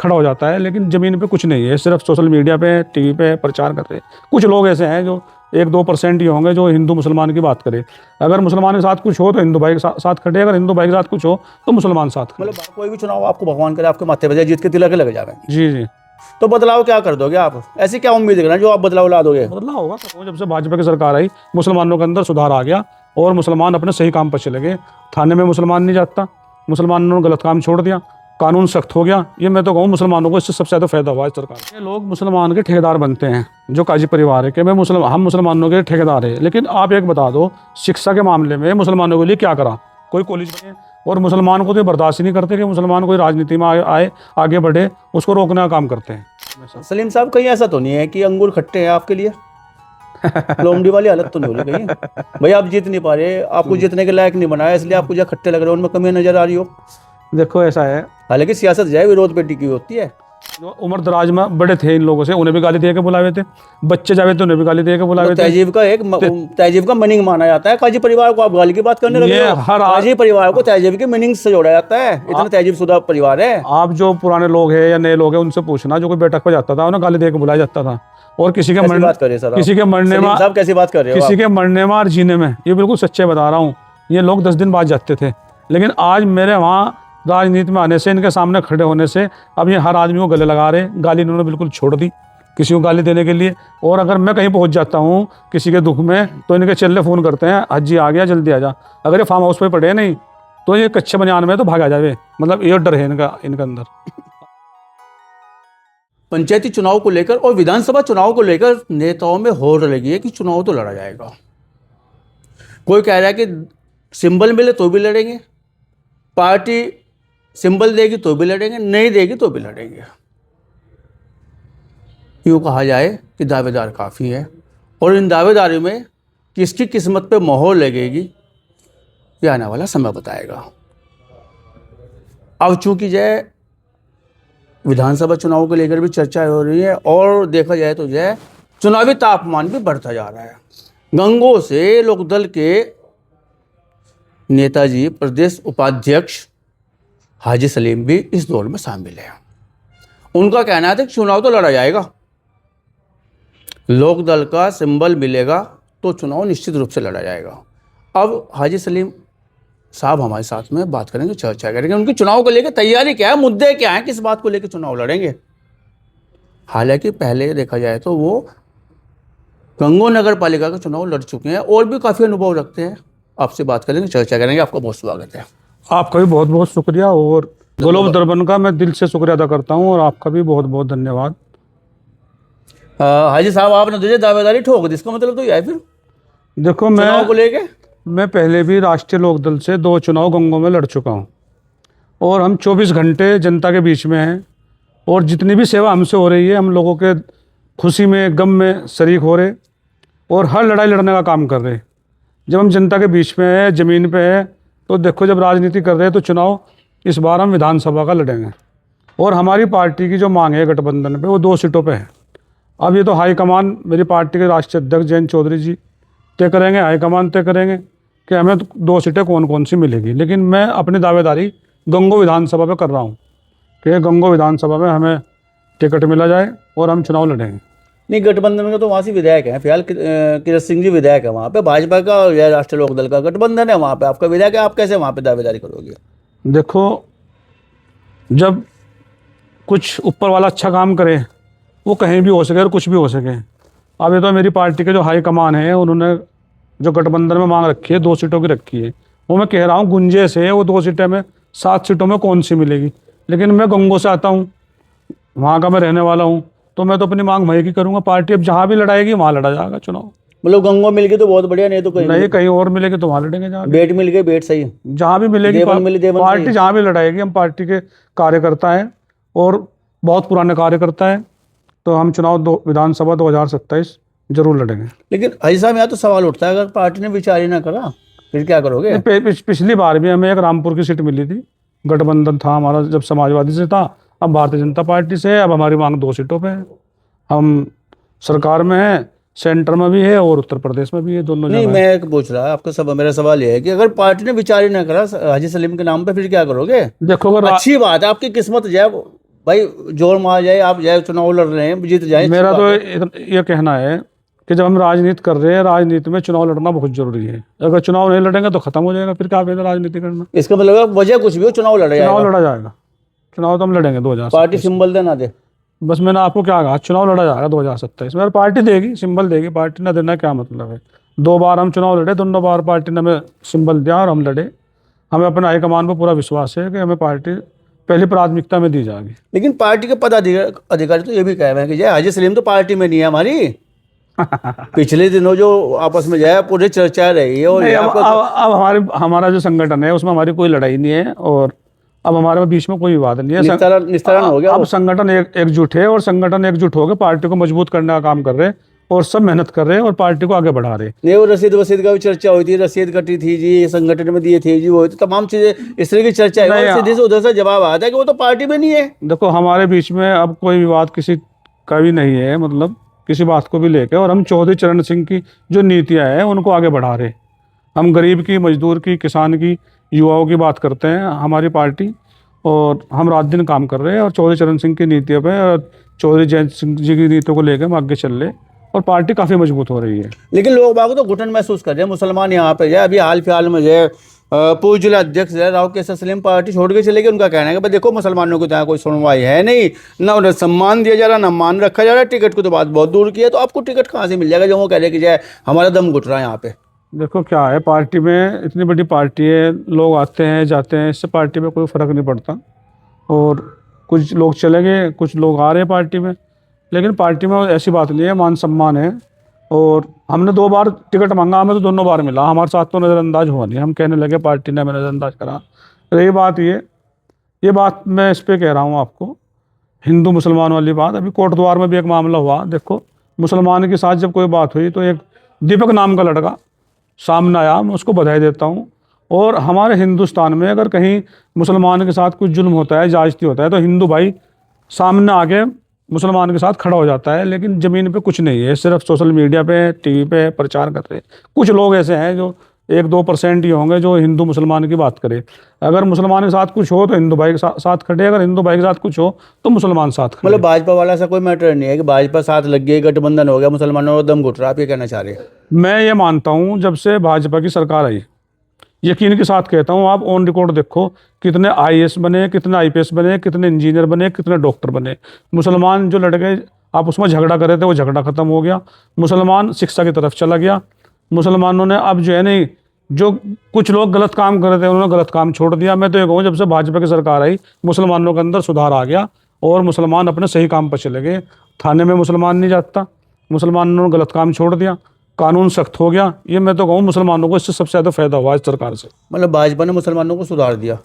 खड़ा हो जाता है, लेकिन ज़मीन पे कुछ नहीं है, सिर्फ सोशल मीडिया पे, टीवी पे प्रचार करते हैं। कुछ लोग ऐसे हैं जो 1-2% ही होंगे जो हिंदू मुसलमान की बात करें। अगर मुसलमान के साथ कुछ हो तो हिंदू भाई के साथ खड़े, अगर हिंदू भाई के साथ कुछ हो तो मुसलमान साथ खड़े। मतलब कोई भी चुनाव आपको भगवान करे आपके माथे पे जीत के तिलक लग जाए, जी जी। तो बदलाव क्या कर दोगे आप? ऐसी क्या उम्मीद करना जो आप बदलाव ला दोगे? बदलाव होगा तो जब से भाजपा की सरकार आई, मुसलमानों के अंदर सुधार आ गया और मुसलमान अपने सही काम पर चले गए। थाने में मुसलमान नहीं जाता, मुसलमानों ने गलत काम छोड़ दिया, कानून सख्त हो गया। ये मैं तो कहूँ मुसलमानों को इससे सबसे ज़्यादा फायदा हुआ है सरकार। ये लोग मुसलमान के ठेकेदार बनते हैं, जो काजी परिवार है कि हम मुसलमानों के ठेकेदार हैं। लेकिन आप एक बता दो, शिक्षा के मामले में मुसलमानों के लिए क्या करा? कोई कॉलेज बने, और मुसलमान को तो बर्दाश्त ही नहीं करते कि मुसलमान कोई राजनीति में आए आगे बढ़े, उसको रोकने का काम करते हैं। सलीम साहब, कहीं ऐसा तो नहीं है कि अंगूर खट्टे हैं आपके लिए? लोमड़ी वाली हालत तो नहीं हो रही कहीं? भाई आप जीत नहीं पा रहे, आपको जीतने के लायक नहीं बनाया, इसलिए आपको जो खट्टे लग रहे हैं उनमें कमी नजर आ रही हो। देखो ऐसा है, हालांकि सियासत जो है विरोध पे टिकी होती है। जो उम्र दराज में बड़े थे इन लोगों से, उन्हें भी गाली दे के बुलावे थे। बच्चे जावे तो उन्हें भी गाली दे के बुलावे थे। तहजीब का मीनिंग माना जाता है। काजी परिवार को आप गाली की बात करने लगे हो? काजी परिवार को तहजीब के मीनिंग से जोड़ा जाता है, इतना तहजीब शुदा परिवार है। आप जो पुराने लोग हैं या नए लोग हैं उनसे पूछना, जो कोई बैठक पे जाता था उन्हें गाली दे के बुलाया जाता था। और किसी के मरने, किसी के मरने में, कैसी बात कर रहे हो? किसी के मरने में और जीने में, ये बिल्कुल सच्चे बता रहा हूँ। ये लोग 10 दिन बाद जाते थे, लेकिन आज मेरे वहाँ राजनीति में आने से, इनके सामने खड़े होने से अब ये हर आदमी को गले लगा रहे। गाली इन्होंने बिल्कुल छोड़ दी किसी को गाली देने के लिए। और अगर मैं कहीं पहुंच जाता हूं किसी के दुख में तो इनके चेले फ़ोन करते हैं, हाजी आ गया, जल्दी आ जा। अगर ये फार्म हाउस पे पड़े नहीं तो ये कच्चे बनियान में तो भाग आ जावे। मतलब ये डर है इनका अंदर। पंचायती चुनाव को लेकर और विधानसभा चुनाव को लेकर नेताओं में होड़ लगी है कि चुनाव तो लड़ा जाएगा। कोई कह रहा है कि सिंबल मिले तो भी लड़ेंगे, पार्टी सिंबल देगी तो भी लड़ेंगे, नहीं देगी तो भी लड़ेंगे। यूँ कहा जाए कि दावेदार काफ़ी है, और इन दावेदारियों में किसकी किस्मत पे मोहर लगेगी ये आने वाला समय बताएगा। अब चूंकि जय विधानसभा चुनाव को लेकर भी चर्चा हो रही है, और देखा जाए तो जय चुनावी तापमान भी बढ़ता जा रहा है। गंगों से लोकदल के नेताजी प्रदेश उपाध्यक्ष हाजी सलीम भी इस दौर में शामिल है। उनका कहना है कि चुनाव तो लड़ा जाएगा, लोकदल का सिंबल मिलेगा तो चुनाव निश्चित रूप से लड़ा जाएगा। अब हाजी सलीम साहब हमारे साथ में बात करेंगे, चर्चा करेंगे उनकी चुनाव को लेकर तैयारी क्या है, मुद्दे क्या हैं, किस बात को लेकर चुनाव लड़ेंगे। हालांकि पहले देखा जाए तो वो गंगों नगर पालिका का चुनाव लड़ चुके हैं और भी काफ़ी अनुभव रखते हैं। आपसे बात करेंगे, चर्चा करेंगे। आपका बहुत स्वागत है। आपका भी बहुत बहुत शुक्रिया, और ग्लोब दर्पण का मैं दिल से शुक्रिया अदा करता हूँ, और आपका भी बहुत बहुत धन्यवाद। हाजी साहब, आपने तुझे दावेदारी ठोक दी, इसका मतलब तो यह है फिर देखो चुनाव को लेके मैं पहले भी राष्ट्रीय लोकदल से 2 चुनाव गंगों में लड़ चुका हूँ, और हम 24 घंटे जनता के बीच में हैं, और जितनी भी सेवा हमसे हो रही है हम लोगों के खुशी में गम में शरीक हो रहे, और हर लड़ाई लड़ने का काम कर रहे। जब हम जनता के बीच में है, ज़मीन पे है, तो देखो जब राजनीति कर रहे हैं तो चुनाव इस बार हम विधानसभा का लड़ेंगे, और हमारी पार्टी की जो मांग है गठबंधन पे वो 2 सीटों पे है। अब ये तो हाईकमान मेरी पार्टी के राष्ट्रीय अध्यक्ष जयंत चौधरी जी तय करेंगे, हाईकमान तय करेंगे कि हमें 2 सीटें कौन कौन सी मिलेगी। लेकिन मैं अपनी दावेदारी गंगों विधानसभा पे कर रहा हूँ कि गंगों विधानसभा में हमें टिकट मिला जाए और हम चुनाव लड़ेंगे। नहीं, गठबंधन का तो वहाँ से विधायक है फिलहाल, किरत सिंह जी विधायक है वहाँ पे, भाजपा का और राष्ट्रीय लोकदल का गठबंधन है वहाँ पे, आपका विधायक है, आप कैसे वहाँ पे दावेदारी करोगे? देखो, जब कुछ ऊपर वाला अच्छा काम करे वो कहीं भी हो सके और कुछ भी हो सके। अब ये तो मेरी पार्टी के जो हाई कमान है उन्होंने जो गठबंधन में मांग रखी है 2 सीटों की रखी है, वो मैं कह रहा हूँ गुंजाइश है वो 2 सीटें में, 7 सीटों में कौन सी मिलेगी। लेकिन मैं गंगों से आता हूँ, वहाँ का मैं रहने वाला हूँ, तो मैं तो अपनी मांग वहीं की करूँगा। पार्टी अब जहाँ भी लड़ाएगी वहाँ लड़ा जाएगा चुनाव। मतलब गंगों मिल गई तो बहुत बढ़िया, नहीं तो कहीं और मिलेगी तो वहाँ लड़ेंगे। जहाँ बेट मिल गई, बेट सही है, जहाँ भी मिलेगी पार्टी जहाँ भी लड़ाएगी। हम पार्टी के कार्यकर्ता हैं और बहुत पुराने कार्यकर्ता है, तो हम चुनाव विधानसभा 2027 जरूर लड़ेंगे। लेकिन हाजी साहब यहाँ तो सवाल उठता है, अगर पार्टी ने विचार ही ना करा फिर क्या करोगे? पिछली बार भी हमें एक रामपुर की सीट मिली थी, गठबंधन था हमारा जब समाजवादी से था, अब भारतीय जनता पार्टी से है। अब हमारी मांग 2 सीटों पे है, हम सरकार में है, सेंटर में भी है और उत्तर प्रदेश में भी है, दोनों नहीं मैं पूछ रहा आपका मेरा सवाल ये है कि अगर पार्टी ने विचार ही ना करा हाजी सलीम के नाम पे फिर क्या करोगे? देखो, अगर अच्छी बात है, आपकी किस्मत जो है भाई जोर मार जाए, आप जाए चुनाव लड़ रहे हैं, जीत जाए, मेरा तो ये कहना है कि जब हम राजनीति कर रहे हैं, राजनीति में चुनाव लड़ना बहुत जरूरी है। अगर चुनाव नहीं लड़ेंगे तो खत्म हो जाएगा, फिर क्या फायदा राजनीति करना। इसका मतलब है वजह कुछ भी हो, चुनाव लड़ा चुनाव जाएगा। लड़ा जाएगा, चुनाव तो हम लड़ेंगे 2027। पार्टी सिंबल देना दे, बस मैंने आपको क्या कहा, चुनाव लड़ा जाएगा 2027 में। पार्टी देगी, सिंबल देगी, पार्टी ना देना क्या मतलब है। 2 बार हम चुनाव लड़े, दोनों बार पार्टी ने हमें सिंबल दिया और हम लड़े। हमें अपने हाईकमान पर पूरा विश्वास है कि हमें पार्टी पहली प्राथमिकता में दी जाएगी। लेकिन पार्टी के पदाधिकारी तो ये भी कह रहे हैं कि जय हाजी सलीम तो पार्टी में नहीं है हमारी। पिछले दिनों जो आपस में जाए पूरी चर्चा रही है, और नहीं, ये अब आपको हमारा जो संगठन है उसमें हमारी कोई लड़ाई नहीं है, और अब हमारे बीच में कोई विवाद नहीं है। निस्तारण हो गया अब वो। संगठन एकजुट है, और संगठन एकजुट होकर पार्टी को मजबूत करने का काम कर रहे हैं, और सब मेहनत कर रहे हैं और पार्टी को आगे बढ़ा रहे हैं। नहीं, वो रसीद वसीद का भी चर्चा हुई थी, रसीद कटी थी जी, संगठन में दिए थे जी, वो तमाम चीजें इस तरह की चर्चा है, और सीधे से उधर से जवाब आता है कि वो तो पार्टी में नहीं है। देखो, हमारे बीच में अब कोई विवाद किसी का भी नहीं है, मतलब किसी बात को भी लेके, और हम चौधरी चरण सिंह की जो नीतियां हैं उनको आगे बढ़ा रहे हैं। हम गरीब की, मजदूर की, किसान की, युवाओं की बात करते हैं हमारी पार्टी, और हम रात दिन काम कर रहे हैं, और चौधरी चरण सिंह की नीतियों पे और चौधरी जयंत सिंह जी की नीतियों को लेकर हम आगे चल रहे, और पार्टी काफ़ी मजबूत हो रही है। लेकिन लोग बाग तो घुटन महसूस कर रहे हैं मुसलमान यहाँ पे। अभी हाल फिलहाल में जो है पूर्व जिला अध्यक्ष राव केसर सलीम पार्टी छोड़ के चले गए। उनका कहना है कि भाई देखो, मुसलमानों को यहाँ कोई सुनवाई है नहीं, ना उन्हें सम्मान दिया जा रहा, ना मान रखा जा रहा, टिकट को तो बात बहुत दूर की है। तो आपको टिकट कहाँ से मिल जाएगा जो वो कह रहे हैं कि जो है हमारा दम घुट रहा है यहाँ पे। देखो क्या है, पार्टी में इतनी बड़ी पार्टी है, लोग आते हैं जाते हैं, इससे पार्टी में कोई फ़र्क नहीं पड़ता। और कुछ लोग चले गए, कुछ लोग आ रहे हैं पार्टी में, लेकिन पार्टी में ऐसी बात नहीं है, मान सम्मान है। और हमने 2 बार टिकट मांगा, हमें तो दोनों बार मिला, हमारे साथ तो नज़रअंदाज हुआ नहीं। हम कहने लगे पार्टी ने हमें नज़रअंदाज करा। रही बात ये बात मैं इस पर कह रहा हूँ आपको, हिंदू मुसलमान वाली बात। अभी कोट द्वार में भी एक मामला हुआ। देखो, मुसलमान के साथ जब कोई बात हुई तो एक दीपक नाम का लड़का सामने आया, मैं उसको बधाई देता हूँ। और हमारे हिंदुस्तान में अगर कहीं मुसलमान के साथ कुछ जुल्म होता है, जायज़ती होता है, तो हिंदू भाई सामने आके मुसलमान के साथ खड़ा हो जाता है। लेकिन ज़मीन पे कुछ नहीं है, सिर्फ सोशल मीडिया पे, टीवी पे प्रचार कर रहे हैं। कुछ लोग ऐसे हैं जो 1-2% ही होंगे जो हिंदू मुसलमान की बात करे। अगर मुसलमान के साथ कुछ हो तो हिंदू भाई के साथ खड़े, अगर हिंदू भाई के साथ कुछ हो तो मुसलमान साथ खड़े। मतलब भाजपा वाला ऐसा कोई मैटर नहीं है कि भाजपा साथ लग गई, गठबंधन हो गया, मुसलमानों को दम घुट रहा, आप ये कहना चाह रहे हैं? मैं ये मानता हूँ, जब से भाजपा की सरकार आई, यकीन के साथ कहता हूँ, आप ऑन रिकॉर्ड देखो, कितने IAS बने, कितने IPS बने, कितने इंजीनियर बने, कितने डॉक्टर बने। मुसलमान जो लड़के आप उसमें झगड़ा कर रहे थे, वो झगड़ा खत्म हो गया, मुसलमान शिक्षा की तरफ चला गया। मुसलमानों ने अब जो है नहीं, जो कुछ लोग गलत काम कर रहे थे उन्होंने गलत काम छोड़ दिया। मैं तो ये कहूँ, जब से भाजपा की सरकार आई, मुसलमानों के अंदर सुधार आ गया, और मुसलमान अपने सही काम पर चले गए। थाने में मुसलमान नहीं जाता, मुसलमानों ने गलत काम छोड़ दिया, कानून सख्त हो गया। ये मैं तो कहूँ, मुसलमानों को इससे सबसे ज़्यादा फायदा हुआ इस सरकार से। मतलब भाजपा ने मुसलमानों को सुधार दिया,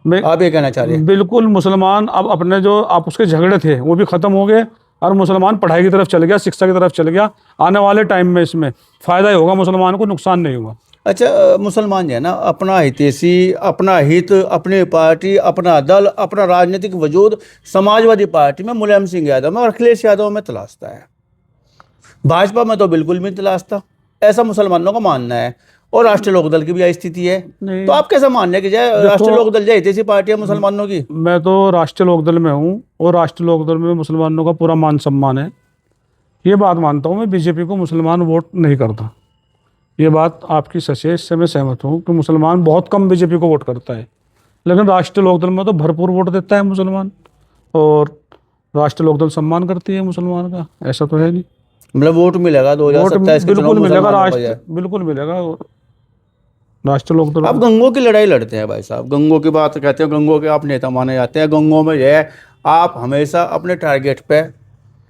मैं आप ये कहना चाह रहे हैं? बिल्कुल, मुसलमान अब अपने जो आप उसके झगड़े थे वो भी ख़त्म हो गए, और मुसलमान पढ़ाई की तरफ चल गया, शिक्षा की तरफ चल गया। आने वाले टाइम में इसमें फ़ायदा ही होगा, मुसलमान को नुकसान नहीं होगा। अच्छा, मुसलमान जो है ना, अपना हितैषी, अपना हित, अपनी पार्टी, अपना दल, अपना राजनीतिक वजूद समाजवादी पार्टी में, मुलायम सिंह यादव में और अखिलेश यादव में तलाशता है। भाजपा में तो बिल्कुल भी नहीं तलाशता, ऐसा मुसलमानों का मानना है। और राष्ट्रीय लोकदल की भी यही स्थिति है। नहीं। तो आप कैसा मान रहे हैं कि जय राष्ट्रीय लोकदल जय हितैषी पार्टी है मुसलमानों की? मैं तो राष्ट्रीय लोकदल में हूँ, और राष्ट्रीय लोकदल में मुसलमानों का पूरा मान सम्मान है। ये बात मानता हूँ मैं, बीजेपी को मुसलमान वोट नहीं करता। ये बात आपकी सच है, इससे मैं सहमत हूँ कि मुसलमान बहुत कम बीजेपी को वोट करता है, लेकिन राष्ट्रीय लोकदल में तो भरपूर वोट देता है मुसलमान, और राष्ट्रीय लोकदल सम्मान करती है मुसलमान का, ऐसा तो है नहीं। मतलब वोट मिलेगा 2027 के बिल्कुल मिलेगा, चुनाव? बिल्कुल मिलेगा राष्ट्रीय लोकदल। आप गंगों की लड़ाई लड़ते हैं भाई साहब, गंगों की बात कहते हैं, गंगों के आप नेता माने जाते हैं। गंगों में जो है आप हमेशा अपने टारगेट पे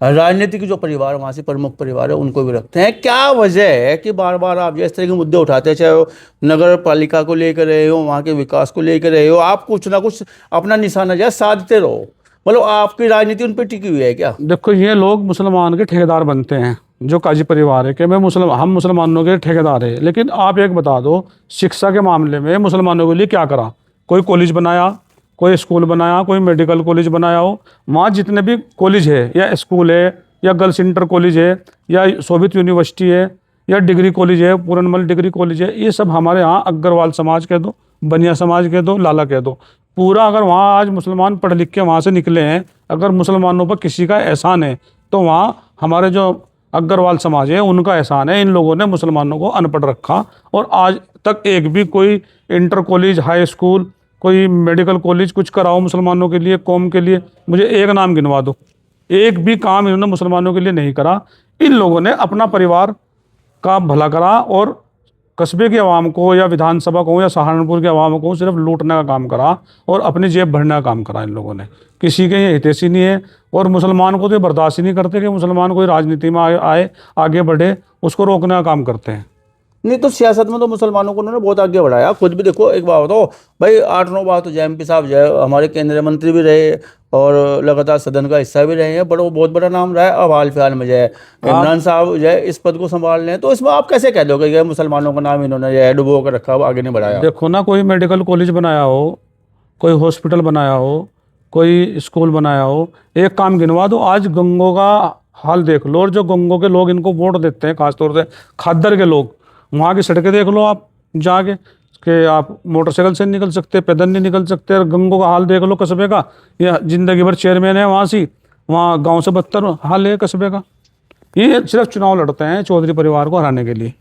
राजनीतिक जो परिवार वहाँ से प्रमुख परिवार है उनको भी रखते हैं। क्या वजह है कि बार बार आप इस तरह के मुद्दे उठाते हैं, चाहे वो नगर पालिका को लेकर रहे हो, वहाँ के विकास को लेकर रहे हो, आप कुछ ना कुछ अपना निशाना जो है साधते रहो। मतलब आपकी राजनीति उन पर टिकी हुई है क्या? देखो, ये लोग मुसलमान के ठेकेदार बनते हैं, जो काजी परिवार है कि हम मुसलमानों के ठेकेदार हैं। लेकिन आप एक बता दो, शिक्षा के मामले में मुसलमानों के लिए क्या करा? कोई कॉलेज बनाया, कोई स्कूल बनाया, कोई मेडिकल कॉलेज बनाया हो? वहाँ जितने भी कॉलेज है, या स्कूल है, या गर्ल्स इंटर कॉलेज है, या सोभित यूनिवर्सिटी है, या डिग्री कॉलेज है, पूरनमल डिग्री कॉलेज है, ये सब हमारे यहाँ अग्रवाल समाज कह दो, बनिया समाज कह दो, लाला कह दो, पूरा अगर वहाँ आज मुसलमान पढ़ लिख के वहाँ से निकले हैं, अगर मुसलमानों पर किसी का एहसान है तो वहाँ हमारे जो अग्रवाल समाज है उनका एहसान है। इन लोगों ने मुसलमानों को अनपढ़ रखा और आज तक एक भी कोई इंटर कॉलेज, हाई स्कूल, कोई मेडिकल कॉलेज कुछ कराओ मुसलमानों के लिए, कौम के लिए, मुझे एक नाम गिनवा दो। एक भी काम इन्होंने मुसलमानों के लिए नहीं करा। इन लोगों ने अपना परिवार का भला करा और कस्बे की आवाम को या विधानसभा को या सहारनपुर की आवाम को सिर्फ लूटने का काम करा और अपनी जेब भरने का काम करा। इन लोगों ने किसी के ये हितैषी नहीं है और मुसलमान को तो बर्दाश्त ही नहीं करते कि मुसलमान कोई राजनीति में आए आगे बढ़े, उसको रोकने का काम करते हैं। नहीं तो सियासत में तो मुसलमानों को उन्होंने बहुत आगे बढ़ाया। खुद भी देखो, एक बात बताओ भाई, 8-9 बार तो JMP साहब जो है हमारे केंद्रीय मंत्री भी रहे और लगातार सदन का हिस्सा भी रहे हैं, बड़ा बहुत बड़ा नाम रहा है। अब हाल फिलहाल में जो है इमरान साहब जो है इस पद को संभाल रहे हैं, तो इसमें आप कैसे कह दोगे कि मुसलमानों का नाम इन्होंने जो है डुबो कर रखा, आगे नहीं बढ़ाया? देखो ना, कोई मेडिकल कॉलेज बनाया हो, कोई हॉस्पिटल बनाया हो, कोई स्कूल बनाया हो, एक काम गिनवा दो। आज गंगों का हाल देख लो, और जो गंगों के लोग इनको वोट देते हैं, खासतौर से खादर के लोग, वहाँ की सड़कें देख लो आप जाके कि आप मोटरसाइकिल से नहीं निकल सकते, पैदल नहीं निकल सकते। और गंगों का हाल देख लो कस्बे का, ये जिंदगी भर चेयरमैन है वहाँ से, वहाँ गांव से बदतर हाल है कस्बे का। ये सिर्फ चुनाव लड़ते हैं चौधरी परिवार को हराने के लिए,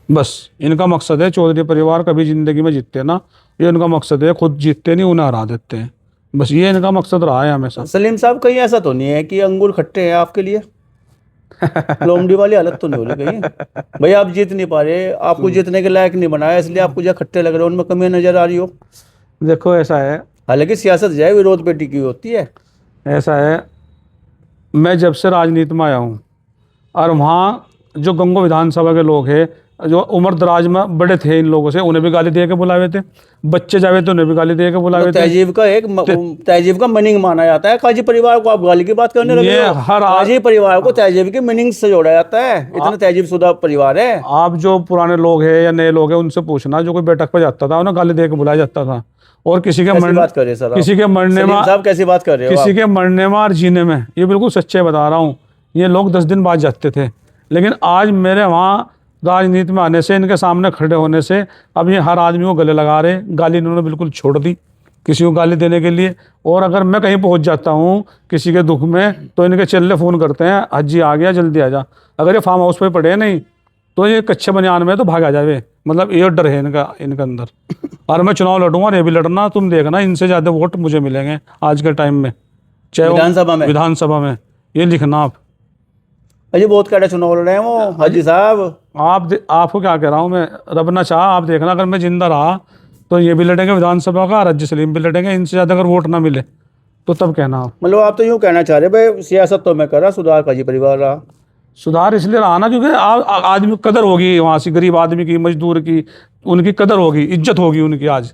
बस इनका मकसद है। चौधरी परिवार कभी ज़िंदगी में जीतते ना, ये इनका मकसद है, खुद जीतते नहीं उन्हें हरा देते हैं, बस ये इनका मकसद रहा है हमेशा। सलीम साहब, कहीं ऐसा तो नहीं है कि अंगूर खट्टे हैं आपके लिए? लोमड़ी वाली हालत तो नहीं हो रही कहीं? भाई आप जीत नहीं पा रहे, आपको जीतने के लायक नहीं बनाया, इसलिए आपको जो खट्टे लग रहे हो, उनमें कमी नजर आ रही हो? देखो ऐसा है, हालांकि सियासत जो है विरोध पे टिकी होती है। ऐसा है, मैं जब से राजनीति में आया हूँ और वहाँ जो गंगो विधानसभा के लोग हैं जो उम्र दराज में बड़े थे, इन लोगों से उन्हें भी गाली दे के बुलावे थे, बच्चे जावे तो उन्हें भी गाली दे के बुलावे थे। तहजीब का मीनिंग माना जाता है काजी परिवार को। आप गाली की बात करने लगे हो। काजी परिवार को तहजीब की मीनिंग से जोड़ा जाता है, इतना तहजीब शुदा परिवार है। आप जो पुराने लोग हैं या नए लोग हैं उनसे पूछना, जो कोई बैठक पर जाता था उन्हें गाली दे के बुलाया जाता था। और किसी के मरने, बात कर रहे सर, किसी के मरने में, साहब कैसी बात कर रहे हो? किसी के मरने में और जीने में, ये बिल्कुल सच्चे बता रहा हूँ, ये लोग 10 दिन बाद जाते थे। लेकिन आज मेरे वहाँ राजनीति में आने से, इनके सामने खड़े होने से अब ये हर आदमी को गले लगा रहे। गाली इन्होंने बिल्कुल छोड़ दी किसी को गाली देने के लिए। और अगर मैं कहीं पहुंच जाता हूं किसी के दुख में तो इनके चेले फ़ोन करते हैं, हाजी आ गया, जल्दी आ जा। अगर ये फार्म हाउस पे पड़े नहीं तो ये कच्चे बनियान में तो भाग आ जावे, मतलब ये डर है इनके अंदर। और मैं चुनाव लड़ूंगा और ये भी लड़ना, तुम देखना इनसे ज़्यादा वोट मुझे मिलेंगे आज के टाइम में, चाहे विधानसभा में। ये लिखना आप। अजी बहुत कड़ा चुनाव लड़ रहे हैं वो हाजी साहब। आपको क्या कह रहा हूँ मैं, रब ना चाह, आप देखना अगर मैं जिंदा रहा तो ये भी लड़ेंगे विधानसभा का, राज्य सलीम भी लड़ेंगे। इनसे ज़्यादा अगर वोट ना मिले तो तब कहना आप। मतलब आप तो यूँ कहना चाह रहे भाई सियासत तो मैं कर रहा, सुधार काजी परिवार रहा। सुधार इसलिए रहा ना क्योंकि आदमी की कदर होगी, वहाँ से गरीब आदमी की, मजदूर की, उनकी कदर होगी, इज्जत होगी उनकी आज।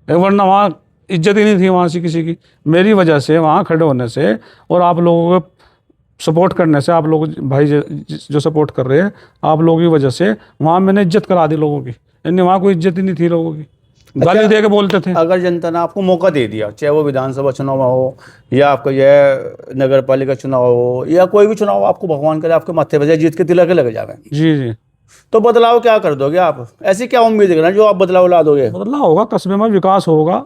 वरना वहाँ इज्जत ही नहीं थी वहाँ से किसी की। मेरी वजह से वहाँ खड़े होने से और आप लोगों को सपोर्ट करने से, आप लोग भाई जो सपोर्ट कर रहे हैं, आप लोगों की वजह से वहाँ मैंने इज्जत करा दी लोगों की। यानी वहाँ कोई इज्जत ही नहीं थी लोगों की, गाली दे के बोलते थे। अगर जनता ने आपको मौका दे दिया, चाहे वो विधानसभा चुनाव हो या आपका यह नगर पालिका चुनाव हो या कोई भी चुनाव, आपको भगवान करे आपके माथे पे जीत के तिलक लग जावे, जी जी, तो बदलाव क्या कर दोगे आप? ऐसी क्या उम्मीद करना जो आप बदलाव ला दोगे? बदलाव होगा, कस्बे में विकास होगा,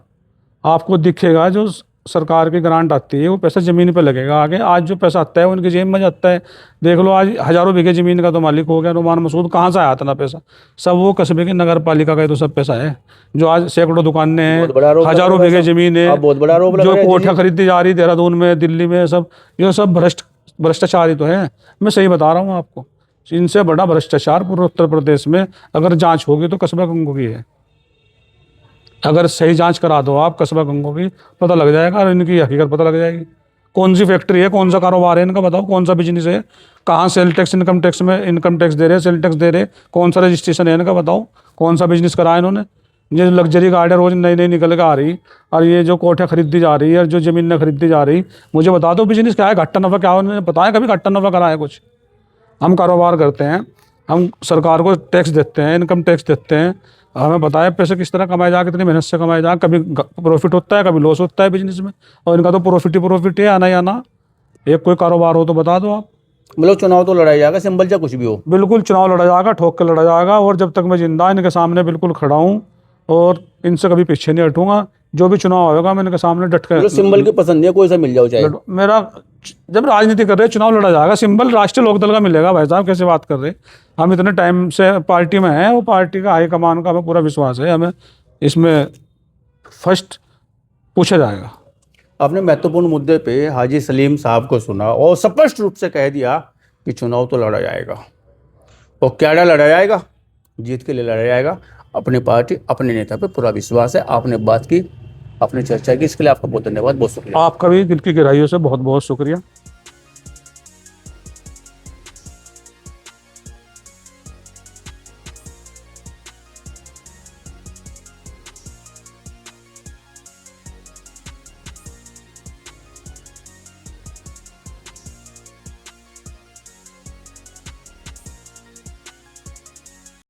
आपको दिखेगा। जो सरकार की ग्रांट आती है वो पैसा ज़मीन पे लगेगा आगे। आज जो पैसा आता है उनकी जेब में जाता है। देख लो आज हज़ारों बीघे ज़मीन का तो मालिक हो गया नुमान मसूद। कहाँ से आया था ना पैसा? सब वो कस्बे की नगर पालिका का ही तो सब पैसा है। जो आज सैकड़ों दुकानें हैं, हज़ारों बीघे ज़मीन है, बहुत बड़ा आरोप जो कोठा खरीदी जा रही देहरादून में, दिल्ली में, सब ये सब भ्रष्टाचार ही तो है। मैं सही बता रहा हूँ आपको, इनसे बड़ा भ्रष्टाचार पूरे उत्तर प्रदेश में अगर जाँच होगी तो कस्बा गंगो की है। अगर सही जांच करा दो आप कस्बा गंगो की, पता लग जाएगा और इनकी हकीकत पता लग जाएगी। कौन सी फैक्ट्री है, कौन सा कारोबार है इनका, बताओ कौन सा बिजनेस है, कहाँ सेल टैक्स इनकम टैक्स में इनकम टैक्स दे रहे, सेल टैक्स दे रहे, कौन सा रजिस्ट्रेशन है इनका, बताओ कौन सा बिजनेस करा है इन्होंने। ये लग्जरी गाड़ियाँ रोज नई नई निकल के आ रही, और ये जो कोठा खरीदी जा रही है और जो ज़मीन खरीदी जा रही, मुझे बता दो बिजनेस क्या है, घाटा नफा क्या है? उन्होंने बताया कभी घाटा नफा करा है कुछ? हम कारोबार करते हैं, हम सरकार को टैक्स देते हैं, इनकम टैक्स देते हैं, हमें बताया पैसे किस तरह कमाए जा, कितनी मेहनत से कमाए जा। कभी प्रॉफिट होता है, कभी लॉस होता है बिजनेस में, और इनका तो प्रॉफिट ही प्रॉफिट है, आना ही आना। एक कोई कारोबार हो तो बता दो आप। मतलब चुनाव तो लड़ाई जाएगा, सिंबल चाहे कुछ भी हो, बिल्कुल चुनाव लड़ा जाएगा, ठोक के लड़ा जाएगा। और जब तक मैं जिंदा इनके सामने बिल्कुल खड़ा हूँ और इनसे कभी पीछे नहीं हटूंगा। जो भी चुनाव होगा मैं इनके सामने डट कर मतलब सिंबल की पसंद नहीं है, कोई सा मिल जाओ चाहे। मेरा जब राजनीति कर रहे हैं चुनाव लड़ा जाएगा, सिंबल राष्ट्रीय लोकदल का मिलेगा। भाई साहब कैसे बात कर रहे हैं, हम इतने टाइम से पार्टी में हैं, वो पार्टी का हाईकमान का हमें पूरा विश्वास है, हमें इसमें फर्स्ट पूछा जाएगा। आपने महत्वपूर्ण मुद्दे पे हाजी सलीम साहब को सुना और स्पष्ट रूप से कह दिया कि चुनाव तो लड़ा जाएगा, और क्या लड़ा जाएगा, जीत के लिए लड़ा जाएगा। अपनी पार्टी अपने नेता पे पूरा विश्वास है। आपने बात की, आपने चर्चा की, इसके लिए आपका बहुत धन्यवाद, बहुत शुक्रिया। आपका भी दिल की गहराइयों से बहुत बहुत शुक्रिया।